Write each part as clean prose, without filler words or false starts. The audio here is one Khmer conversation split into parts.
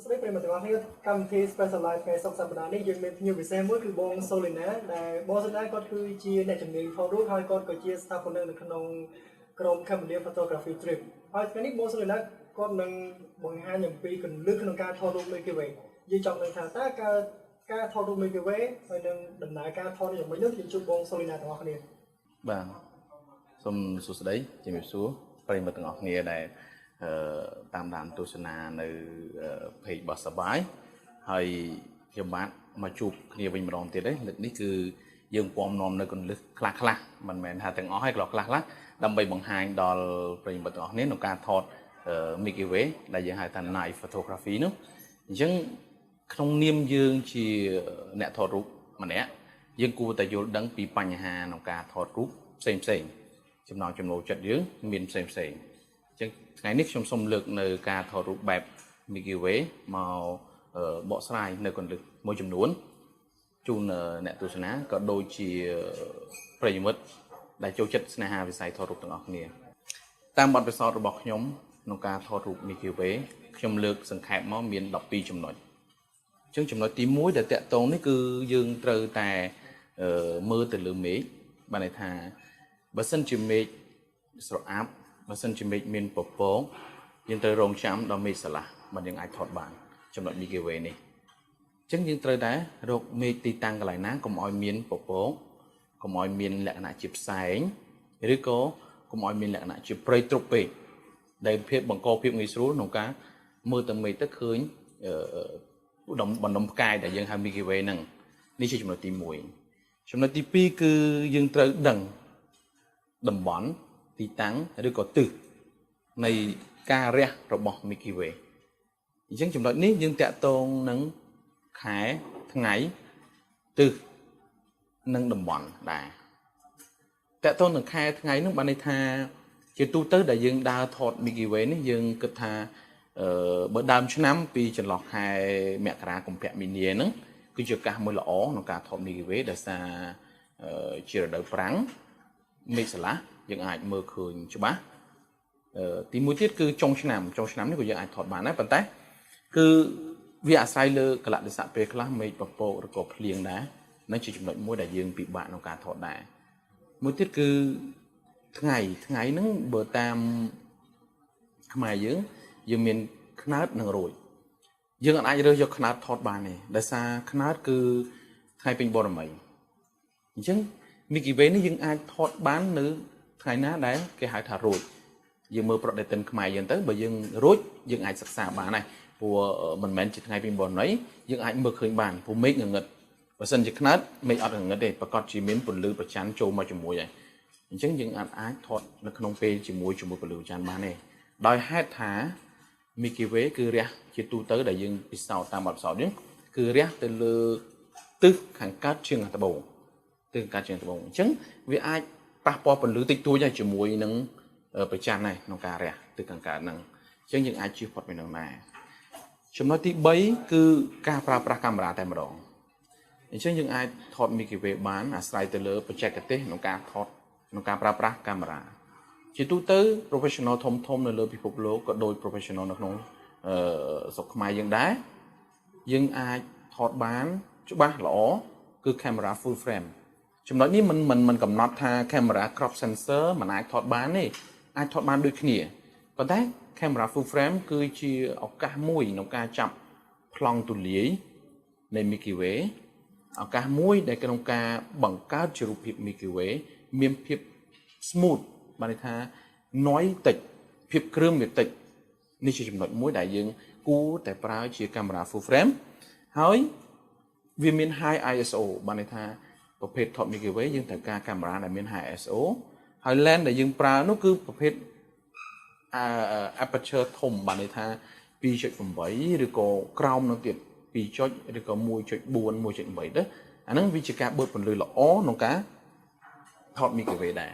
ស្ដីប្រិមត្តទាំងអស់គ្នាកម្មវិធី Specialized ថ្ងៃសុខសប្តាហ៍នេះយើងមានភ្ញៀវពិសេសមួយគឺបង Solina ដែលបង Solina គាត់គឺជាអ្នកជំនាញថតរូបហើយគាត់ក៏ជាស្ថាបនិកនៅក្នុងក្រុម Cambodia Photography Trip ហើយថ្ងៃនេះបង Solina គាត់នឹងបង្ហាញអំពីគន្លឹះក្នុងការថតរូប Milky Way យើងចង់ដឹងថាតើការថតរូប Milky Way ហើយនឹងដំណើរការថតយ៉ាងម៉េចនោះយើងជួបបង Solina ទាំងអស់គ្នាបាទសូមសួស្តីជំរាបសួរប្រិយមិត្តទាំងអស់គ្នាដែលតាមដានទស្សនានៅ page របស់សបាយហើយខ្ញុំបាទមកជួបគ្នាវិញម្ដងទៀតទេលើកនេះគឺយើងពំនាំនៅគន្លឹះខ្លះមិនមែនថាទាំងអស់ហើយខ្លះដើម្បីបង្ហាញដល់ប្រិយមិត្តទាំងអស់គ្នាក្នុងការថត Milky Way ដែលយើងហៅថា night photography នោះអញ្ចឹងក្នុងនាមយើងជាអ្នកថតរូបម្នាក់យើងគួរតែយល់ដឹងពីបញ្ហាក្នុងការថតរូបផ្សេងចំណងចំណូលចិត្តយើងមានផ្សេងអញ្ចឹងថ្ងៃនេះខ្ញុំសូមលើកនៅការថតរូបបែប Milky Way មកបកស្រាយនៅគន្លឹះមួយចំនួនជូនអ្នកទស្សនាក៏ដូចជាប្រិយមិត្តដែលចូលចិត្តស្នេហាវិស័យថតរូបទាំងអស់គ្នាតាមបទពិសោធន៍របស់ខ្ញុំក្នុងការថតរូប Milky Way ខ្ញុំលើកសង្ខេបមកមាន12ចំណុចអញ្ចឹងចំណុចទី1ដែលតាក់ទងនេះគឺយើងត្រូវតែមើលទៅលើមេឃបានន័យថាបើសិនជាមេឃស្រអាប់បើសិនជាមេឃមានពពកយើងត្រូវរងចាំដល់មេឃស្រឡះមិនយើងអាចថតបានចំណុច Milky Way នេះអញ្ចឹងយើងត្រូវតែរកមេឃទីតាំងកន្លែងណាកុំឲ្យមានពពកកុំឲ្យមានលក្ខណៈជាផ្សែងឬក៏កុំឲ្យមានលក្ខណៈជាព្រៃទ្រុបពេកដែលបង្កភាពងាយស្រួលក្នុងការមើលទៅមេឃទៅឃើញបណ្ដុំផ្កាយដែលយើងហៅ Milky Way ហ្នឹងនេះជាចំណុចទី1ចំណុចទី2គឺយើងត្រូវដឹងតំបន់ទីតាំងឬក៏ទិសនៃការរះរបស់ Milky Way អញ្ចឹងចំណុចនេះយើងតាក់ទងនឹងខែថ្ងៃទិសនិងតំបន់ដែរតាក់ទងនឹងខែថ្ងៃនោះបានន័យថាជាទូទៅដែលយើងដើរថត Milky Way នេះយើងគិតថាបើដើមឆ្នាំពីចន្លោះខែមករាកុម្ភៈមីនាហ្នឹងគឺជាឱកាសមួយល្អក្នុងការថត Milky Way ដោយសារជារដូវប្រាំងមេឃស្រឡះយើងអាចមើលឃើញច្បាស់ទីមួយទៀតគឺចុងឆ្នាំនេះក៏យើងអាចថតបានដែរប៉ុន្តែគឺវាអាស្រ័យលើកលៈទេសៈពេលខ្លះមេឃពពកឬក៏ភ្លៀងដែរនឹងជាចំណុចមួយដែលយើងពិបាកក្នុងការថតដែរមួយទៀតគឺថ្ងៃហ្នឹងបើតាមខ្មែរយើងមានខ្នើតនិងរួចយើងអាចរើសយកខ្នើតថតបានទេដោយសារខ្នើតគឺថ្ងៃពេញបរមីអញ្ចឹង Milky Way នេះយើងអាចថតបាននៅថ្ងៃណាដែលគេហៅថារួចយើងមើលប្រតិទិនខ្មែរយើងទៅបើយើងរួចយើងអាចសិក្សាបានដែរព្រោះមិនមែនជាថ្ងៃពេញបរមីយើងអាចមើលឃើញបានព្រោះមេឃងងឹតបើសិនជាខ្នើតមេឃអត់ងងឹតទេប្រកាសជាមានពន្លឺប្រច័ណ្ឌចូលមកជាមួយហើយអញ្ចឹងយើងអាចថតនៅក្នុងពេលជាមួយពន្លឺប្រច័ណ្ឌបានទេដោយហេតុថា Milky Way គឺរះជាទូទៅដែលយើងពិសោធន៍តាមបទពិសោធន៍យើងគឺរះទៅលើទិសខាងកើតជើងត្បូងអញ្ចឹងវាអាចប៉ះពាល់ពន្លឺតិចតួចហើយជាមួយនឹងប្រច័ណ្ឌដែរក្នុងការរះទិសខាងកើតហ្នឹងអញ្ចឹងយើងអាចជៀសផុតពីនឹងដែរចំណុចទី3គឺការប្រើប្រាស់កាមេរ៉ាតែម្ដងអញ្ចឹងយើងអាចថត Milky Way បានអាស្រ័យទៅលើបច្ចេកទេសក្នុងការថតក្នុងការប្រើប្រាស់កាមេរ៉ាជាទូទៅ professional ធំនៅលើពិភពលោកក៏ដូច professional នៅក្នុងស្រុកខ្មែរយើងដែរយើងអាចថតបានច្បាស់ល្អគឺ camera full frame ចំណុចនេះមិនកំណត់ថា camera crop sensor មិនអាចថតបានទេអាចថតបានដូចគ្នាប៉ុន្តែ camera full frame គឺជាឱកាសមួយក្នុងការចាប់ប្លង់ទូលាយនៃ Milky Way ឱកាសមួយដែលក្នុងការបង្កើតជារូបភាព Milky Way មានភាព smooth បានន័យថា noise តិចភាពគ្រឿងវាតិចនេះជាចំណុចមួយដែលយើងគួរតែប្រើជាកាមេរ៉ា full frame ហើយវាមាន high ISO បានន័យថាប្រភេទ Top Milky Way យើងត្រូវការកាមេរ៉ាដែលមាន high ISO ហើយ lens ដែលយើងប្រើនោះគឺប្រភេទaperture ធំបានន័យថា 2.8 ឬក៏ក្រោមនោះទៀត2.ឬក៏ 1.4 1.8 ទៅអាហ្នឹងវាជាការបើកពន្លឺល្អក្នុងការថត Milky Way ដែរ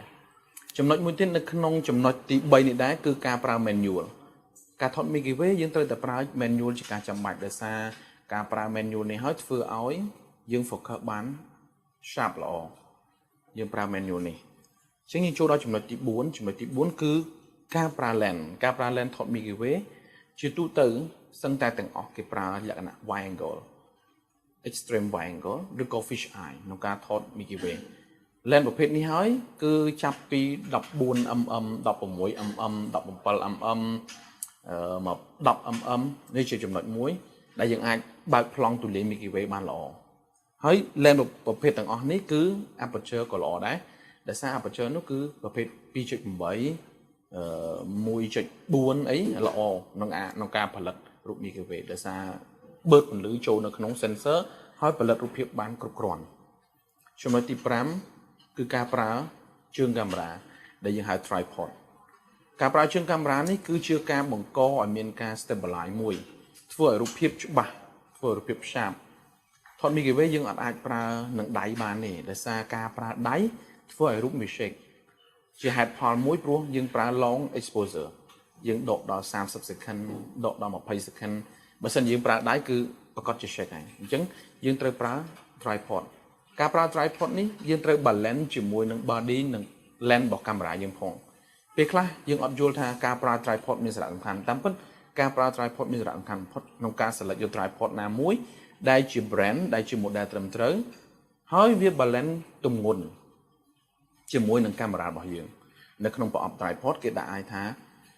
ចំណុចមួយទៀតនៅក្នុងចំណុចទី3នេះដែរគឺការប្រើ manual ការថត Milky Way យើងត្រូវតែប្រើ manual ជាការចាំបាច់ដោយសារការប្រើ manual នេះហើយធ្វើឲ្យយើង focus បាន sharp ល្អយើងប្រើ manual នេះអញ្ចឹងយើងចូលដល់ចំណុចទី4គឺការប្រើ lens ថត Milky Way ជាទូទៅសឹងតែទាំងអស់គេប្រើលក្ខណៈ wide angle extreme wide angle ឬក៏ fish eye ក្នុងការថត Milky Way lens ប្រភេទនេះហើយគឺចាប់ពី 14mm 16mm 17mm មក10mm នេះជាចំណុចមួយដែលយើងអាចបើកប្លង់ទូលាយ Milky Way បានល្អហើយ lens ប្រភេទទាំងអស់នេះគឺ aperture ក៏ល្អដែរដោយសារ aperture នោះគឺប្រភេទ 2.8 1.4 អីល្អក្នុងការផលិតរូប Milky Way ដោយសារបឺតពន្លឺចូលនៅក្នុង sensor ហើយផលិតរូបភាពបានគ្រប់គ្រាន់ចំណុចទី5គឺការប្រើជើងកាមេរ៉ាដែលយើងហៅ tripod ការប្រើជើងកាមេរ៉ានេះគឺជាការបង្កឲ្យមានការ stabilize មួយធ្វើឲ្យរូបភាពច្បាស់ធ្វើឲ្យរូបភាព sharp ថត Milky Way យើងអាចប្រើនឹងដៃបានទេដោយសារការប្រើដៃធ្វើឲ្យរូបវា shake ជាហេតុផលមួយព្រោះយើងប្រើ long exposure យើងដកដល់30 second ដកដល់20 second បើមិនយើងប្រើដៃគឺប្រកាសជា shake ហើយអញ្ចឹងយើងត្រូវប្រើ tripod ការប្រើ tripod នេះយើងត្រូវ balance ជាមួយនឹង body និង lens របស់កាមេរ៉ាយើងផងពេលខ្លះយើងអត់យល់ថាការប្រើ tripod មានសារៈសំខាន់តាមពិតការប្រើ tripod មានសារៈសំខាន់បំផុតក្នុងការ select យក tripod ណាមួយដែលជា brand ដែលជា model ត្រឹមត្រូវហើយវា balance ទម្ងន់ជាមួយនឹងកាមេរ៉ារបស់យើងនៅក្នុងប្រអប់ tripod គេដាក់ឲ្យថា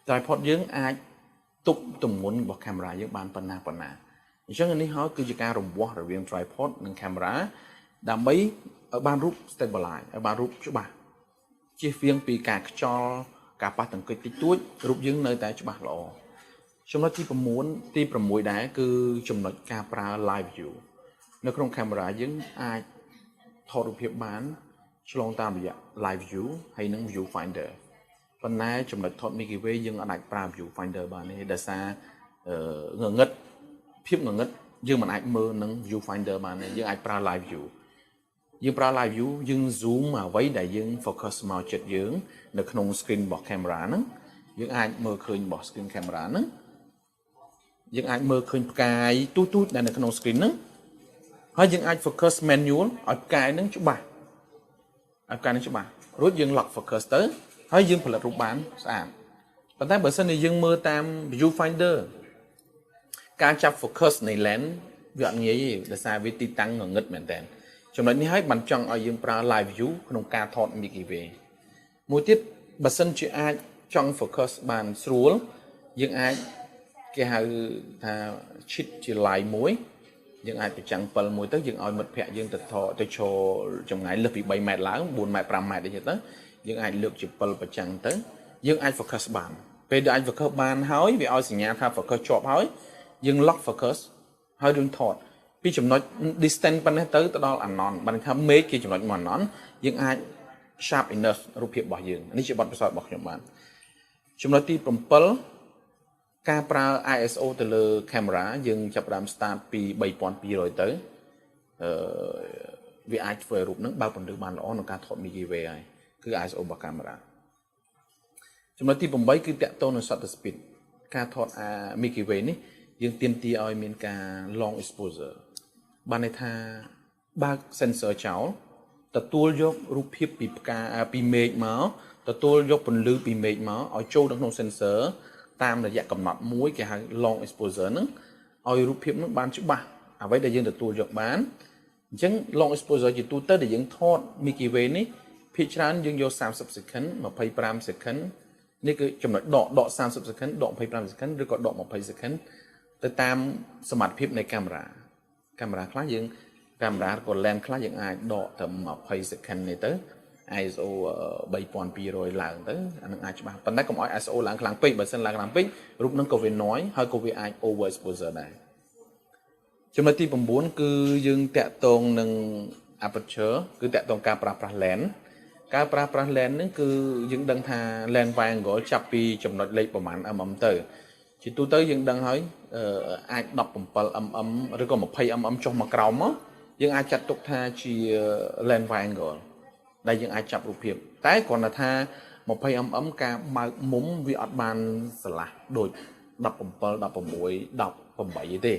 tripod យើងអាចទប់ទម្ងន់របស់កាមេរ៉ាយើងបានប៉ុណ្ណាអញ្ចឹងនេះហើយគឺជាការរង្វាស់រវាង tripod និងកាមេរ៉ាដើម្បីឲ្យបានរូប stabilize ឲ្យបានរូបច្បាស់ជៀសវាងពីការខ្យល់ការប៉ះទង្គិចតិចតួចរូបយើងនៅតែច្បាស់ល្អចំណុចទី6ដែរគឺចំណុចការប្រើ live view នៅក្នុងកាមេរ៉ាយើងអាចថតរូបភាពបានឆ្លងតាមរយៈ live view ហើយនិង view finder ប៉ុន្តែចំណុចថត Milky Way យើងអាចប្រើ view finder បានទេដោយសារភាពងងឹតយើងមិនអាចមើលនឹង view finder បានទេយើងអាចប្រើ live view យើងប្រើ live view យើង zoom អ្វីដែលយើង focus មកចិត្តយើងនៅក្នុង screen របស់ camera ហ្នឹងយើងអាចមើលឃើញរបស់ screen camera ហ្នឹងយើងអាចមើលឃើញផ្កាយទូចដែលនៅក្នុង screen ហ្នឹងហើយយើងអាច focus manual ឲ្យផ្កាយហ្នឹងច្បាស់រួចយើង lock focus ទៅហើយយើងផលិតរូបបានស្អាតប៉ុន្តែបើសិនជាយើងមើលតាម view finder ការចាប់ focus នៃ lens វាអត់ងាយទេដោយសារវាទីតាំងងងឹតមែនតើចំណុចនេះហើយបានចង់ឲ្យយើងប្រើ live view ក្នុងការថត Milky Way មួយទៀតបើសិនជាអាចចង់ focus បានស្រួលយើងអាចគេហៅថា cheat ជា live មួយយើងអាចបញ្ចាំង7មួយទៅយើងឲ្យមិត្តភ័ក្តិយើងទៅឈរចម្ងាយលើសពី3ម៉ែត្រឡើង4ម៉ែត្រ5ម៉ែត្រអីចឹងទៅយើងអាចលើកជា7បញ្ចាំងទៅយើងអាច focus បានពេលដែលអាច focus បានហើយវាឲ្យសញ្ញាថា focus ជាប់ហើយយើង lock focus ហើយយើងថតពីចំណុច distance ប៉ុណ្ណេះទៅដល់ anon បានថា make ជាចំណុចមួយ anon យើងអាច sharp enough រូបភាពរបស់យើងនេះជាបទពិសោធន៍របស់ខ្ញុំបានចំណុចទី7ការប្រើ ISO ទៅលើ camera យើងចាប់ផ្ដើម start ពី 3200 ទៅវាអាចធ្វើឲ្យរូបហ្នឹងបើកពន្លឺបានល្អក្នុងការថត Milky Way ហើយគឺ ISO របស់ camera ចំណុចទី8គឺតាក់ទងនឹង shutter speed ការថត Milky Way នេះយើងទាមទារឲ្យមានការ long exposure បានន័យថាបើក sensor ចោលទទួលយករូបភាពពីផ្កាពីមេឃមកទទួលយកពន្លឺពីមេឃមកឲ្យចូលនៅក្នុង sensor តាមរយៈកំណត់មួយគេហៅ long exposure ហ្នឹងឲ្យរូបភាពហ្នឹងបានច្បាស់អ្វីដែលយើងទទួលយកបានអញ្ចឹង long exposure ជាទូទៅដែលយើងថត Milky Way នេះភាគច្រើនយើងយក30 second 25 second នេះគឺចំណុចដក30 second ដក25 second ឬក៏ដក20 second ទៅតាមសមត្ថភាពនៃកាមេរ៉ាខ្លះយើងកាមេរ៉ាក៏ lens ខ្លះយើងអាចដកទៅ20 second នេះទៅ ISO 3200ឡើងទៅអានឹងអាចច្បាស់ប៉ុន្តែកុំឲ្យ ISO ឡើងខ្លាំងពេកបើសិនឡើងខ្លាំងពេករូបនឹងក៏វា noise ហើយក៏វាអាច over exposure ដែរចំណុចទី9គឺយើងតាក់ទងនឹង aperture គឺតាក់ទងការប្រើប្រាស់ lens ការប្រើប្រាស់ lens ហ្នឹងគឺយើងដឹងថា lens wide angle ចាប់ពីចំណុចលេខប្រមាណ mm ទៅជាទូទៅយើងដឹងហើយអាច 17mm ឬក៏ 20mm ចុះមកក្រោមមកយើងអាចចាត់ទុកថាជា lens wide angle ដែលយើងអាចចាប់រូបភាពតែគ្រាន់តែថា 20mm ការបើកមុំវាអត់បានស្រឡះដូច17 16 18ទេ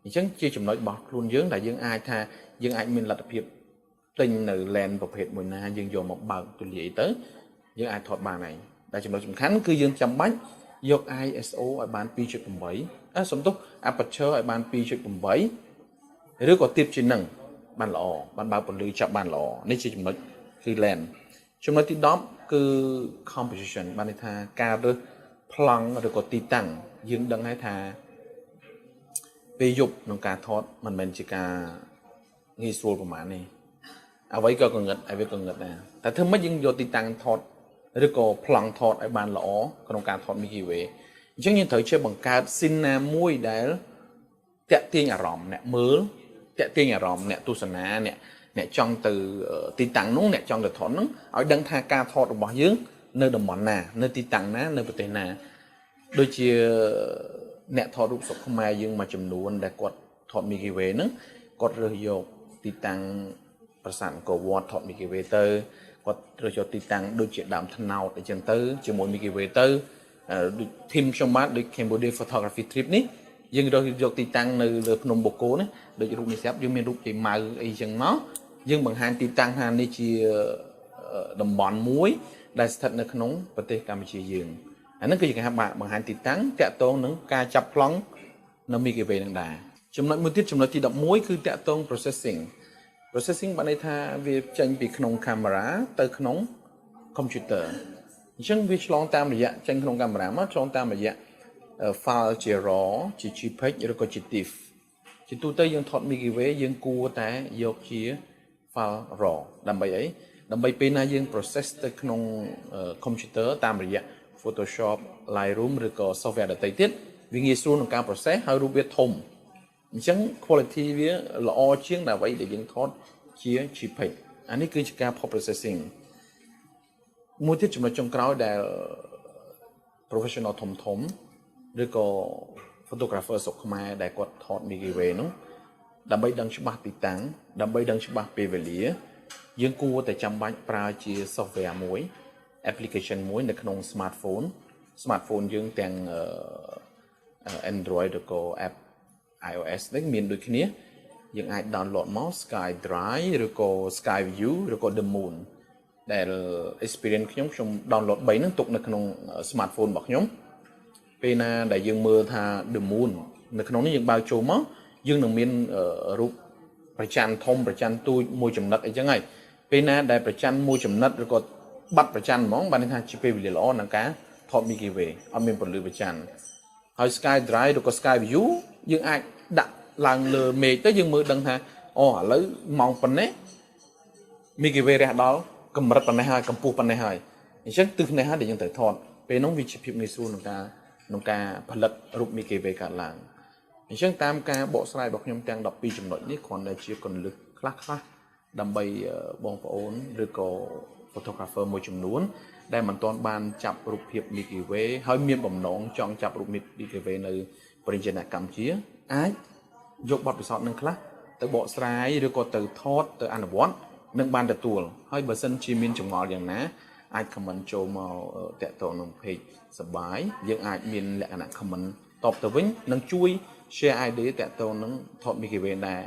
អញ្ចឹងជាចំណុចរបស់ខ្លួនយើងដែលយើងអាចថាយើងអាចមានលទ្ធភាពទិញនៅ lens ប្រភេទមួយណាយើងយកមកបើកទូលាយទៅយើងអាចថតបានហើយតែចំណុចសំខាន់គឺយើងចាំបាច់ យក ISO ឲ្យបាន 2.8 សំទោស aperture ឲ្យបាន 2.8 ឬក៏ទៀបជាងនឹងបានល្អបានបើកពន្លឺចាប់បានល្អនេះជាចំណុចគឺ lens ចំណុចទី10គឺ composition បានន័យថាការរើសប្លង់ឬក៏ទីតាំងយើងដឹងហើយថាពេលយប់ក្នុងការថតមិនមែនជាការងាយស្រួលប្រហែលនេះអ្វីក៏កងឹតអ្វីក៏កងឹតដែរតែធ្វើម៉េចយើងយកទីតាំងថតឬក៏ប្លង់ថតឲ្យបានល្អក្នុងការថត Milky Way អញ្ចឹងយើងត្រូវជាបង្កើត scene ណាមួយដែលតាក់ទាញអារម្មណ៍អ្នកមើលតាក់ទាញអារម្មណ៍អ្នកទស្សនាអ្នកចង់ទៅទីតាំងនោះអ្នកចង់ទៅថតនោះឲ្យដឹងថាការថតរបស់យើងនៅតំបន់ណានៅទីតាំងណានៅប្រទេសណាដូចជាអ្នកថតរូបស្រុកខ្មែរយើងមួយចំនួនដែលគាត់ថត Milky Way ហ្នឹងគាត់រើសយកទីតាំងប្រាសាទអង្គរវត្តថត Milky Way ទៅគាត់រើសយកទីតាំងដូចជាដើមថ្នោតអញ្ចឹងទៅជាមួយ Milky Way ទៅដូច team ខ្ញុំបាទដូច Cambodia Photography Trip នេះយើងរើសយកទីតាំងនៅលើភ្នំបូកូនេះដូចរូបនេះស្រាប់យើងមានរូបជ័យម៉ៅអីចឹងមកយើងបង្ហាញទីតាំងថានេះជាតំបន់មួយដែលស្ថិតនៅក្នុងប្រទេសកម្ពុជាយើងអាហ្នឹងគឺជាការបង្ហាញទីតាំងតាក់ទងនឹងការចាប់ប្លង់នៅ Milky Way នឹងដែរចំណុចមួយទៀតចំណុចទី11គឺតាក់ទង processing បានន័យថាវាចេញពីក្នុងកាមេរ៉ាទៅក្នុង computer អញ្ចឹងវាឆ្លងតាមរយៈចេញក្នុងកាមេរ៉ាមកឆ្លងតាមរយៈ file ជា raw ជា JPEG ឬក៏ជា TIFF ជាទូទៅយើងថត Milky Way យើងគួរតែយកជា file raw ដើម្បីអីដើម្បីពេលណាយើង process ទៅក្នុង computer តាមរយៈ Photoshop Lightroom ឬក៏ software ដទៃទៀតវាងាយស្រួលក្នុងការ process ហើយរូបវាធំអញ្ចឹង quality វាល្អជាងអ្វីដែលយើងថតជា JPEG អានេះគឺជាការ post processing មួយទៀតចំណុចចុងក្រោយដែល professional ធំឬក៏ photographer ស្រុកខ្មែរដែលគាត់ថត Milky Way នោះដើម្បីដឹងច្បាស់ទីតាំងដើម្បីដឹងច្បាស់ពេលវេលាយើងគួរតែចាំបាច់ប្រើជា software មួយ application មួយនៅក្នុង smartphone យើងទាំង Android ឬក៏ app iOS នេះមានដូចគ្នាយើងអាច download មក SkyDrive ឬក៏ SkyView ឬក៏ The Moon ដែល experience ខ្ញុំ download 3ហ្នឹងទុកនៅក្នុង smartphone របស់ខ្ញុំពេលណាដែលយើងមើលថា The Moon នៅក្នុងនេះយើងបើកចូលមកយើងនឹងមានរូបប្រច័ណ្ឌធំប្រច័ណ្ឌទូចមួយចំណិតអីចឹងហើយពេលណាដែលប្រច័ណ្ឌមួយចំណិតឬក៏បាត់ប្រច័ណ្ឌហ្មងបានន័យថាជាពេលវេលាល្អក្នុងការថត Milky Way អត់មានពន្លឺប្រច័ណ្ឌហើយ SkyDrive ឬក៏ SkyView យើងអាចដាក់ឡើងលើមេឃទៅយើងមើលដឹងថាអូឥឡូវម៉ោងប៉ុណ្ណេះ Milky Way រះដល់កម្រិតប៉ុណ្ណេះហើយកម្ពស់ប៉ុណ្ណេះហើយអញ្ចឹងទិសនេះហើយដែលយើងត្រូវថតពេលនោះវាជាភាពងាយស្រួលក្នុងការផលិតរូប Milky Way កើតឡើងអញ្ចឹងតាមការបកស្រាយរបស់ខ្ញុំទាំង12ចំណុចនេះគ្រាន់តែជាគន្លឹះខ្លះដើម្បីបងប្អូនឬក៏ photographer មួយចំនួនដែលមិនទាន់បានចាប់រូបភាព Milky Way ហើយមានបំណងចង់ចាប់រូប Milky Way នៅប្រទេសកម្ពុជាអាចយកបទពិសោធន៍នឹងខ្លះទៅបកស្រាយឬក៏ទៅថតទៅអនុវត្តនឹងបានទទួលហើយបើសិនជាមានចម្ងល់យ៉ាងណាអាច comment ចូលមកតាក់ទងនឹង page សប្បាយយើងអាចមានលក្ខណៈ comment តបទៅវិញនិងជួយ share idea តាក់ទងនឹងថត Milky Way ដែរ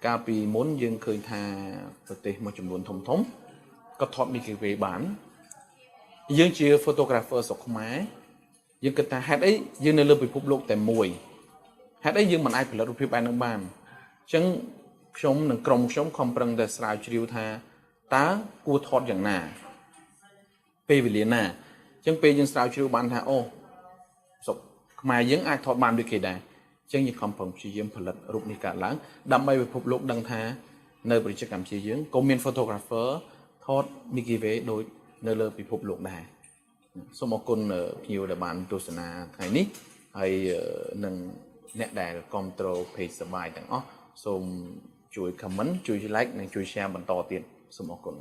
កាលពីមុនយើងឃើញថាប្រទេសមួយចំនួនធំក៏ថត Milky Way បានយើងជា photographer ស្រុកខ្មែរយើងគិតថាហេតុអីយើងនៅលើពិភពលោកតែមួយហេតុអីយើងមិនអាចផលិតរូបភាពបែបហ្នឹងបានអញ្ចឹងខ្ញុំនិងក្រុមខ្ញុំខំប្រឹងតែស្រាវជ្រាវថាតើគួរថតយ៉ាងណាពេលវេលាណាអញ្ចឹងពេលយើងស្រាវជ្រាវបានថាអូស្រុកខ្មែរយើងអាចថតបានដូចគេដែរអញ្ចឹងយើងខំប្រឹងព្យាយាមផលិតរូបនេះកើតឡើងដើម្បីពិភពលោកដឹងថានៅប្រទេសកម្ពុជាយើងក៏មាន photographer ថត Milky Way ដូចនៅលើពិភពលោកដែរសូមអរគុណភ្ញៀវដែលបានទស្សនាថ្ងៃនេះហើយនឹងអ្នកដែលគ្រប់គ្រង page សប្បាយទាំងអស់សូមជួយ comment ជួយ like និងជួយ share បន្តទៀតសូមអរគុណ